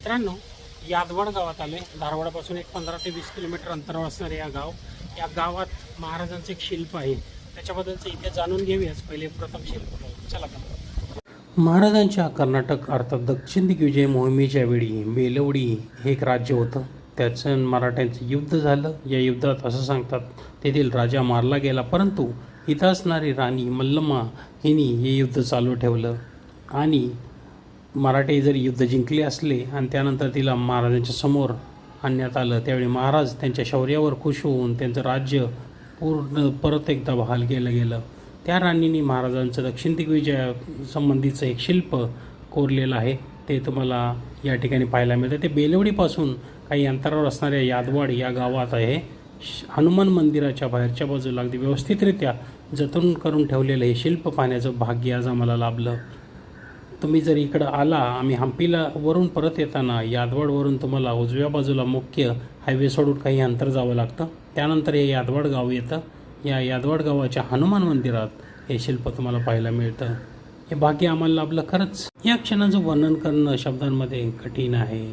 मित्रांनो, यादवड गावात आले. धारवाडापासून एक 15 ते 20 किलोमीटर अंतरावर असणारे या गावात महाराजांचे एक शिल्प आहे. त्याच्याबद्दलचं इथे जाणून घेऊयाच. पहिले प्रथम शिल्प चला का. महाराजांच्या कर्नाटक अर्थात दक्षिण दिग्विजय मोहिमेच्या वेळी बेलवडी हे एक राज्य होतं. त्याचं मराठ्यांचं युद्ध झालं. या युद्धात असं सांगतात तेथील राजा मारला गेला, परंतु इथं असणारी राणी मल्लम्मा हिने हे युद्ध चालू ठेवलं आणि मराठे जरी युद्ध जिंकले असले आणि त्यानंतर तिला महाराजांच्या समोर आणण्यात आलं, त्यावेळी महाराज त्यांच्या शौर्यावर खुश होऊन त्यांचं राज्य पूर्ण परत एकदा बहाल केलं गेलं. त्या राणींनी महाराजांचं दक्षिण दिग्विजय संबंधीचं एक शिल्प कोरलेलं आहे. ते तुम्हाला या ठिकाणी पाहायला मिळतं. ते बेलवडीपासून काही अंतरावर असणाऱ्या यादवाड या गावात आहे. हनुमान मंदिराच्या बाहेरच्या बाजूला अगदी व्यवस्थितरित्या जतन करून ठेवलेलं हे शिल्प पाहण्याचं भाग्य आज आम्हाला लाभलं. तुम्ही जर इकडं आला, आम्ही हंपीला वरून परत येताना यादवाडवरून तुम्हाला उजव्या बाजूला मुख्य हायवे सोडून काही अंतर जावं लागतं. त्यानंतर हे यादवाड गाव येतं. या यादवाड गावाच्या हनुमान मंदिरात हे शिल्प तुम्हाला पाहायला मिळतं. हे भाग्य आम्हाला लाभलं खरंच. या क्षणाचं वर्णन करणं शब्दांमध्ये कठीण आहे.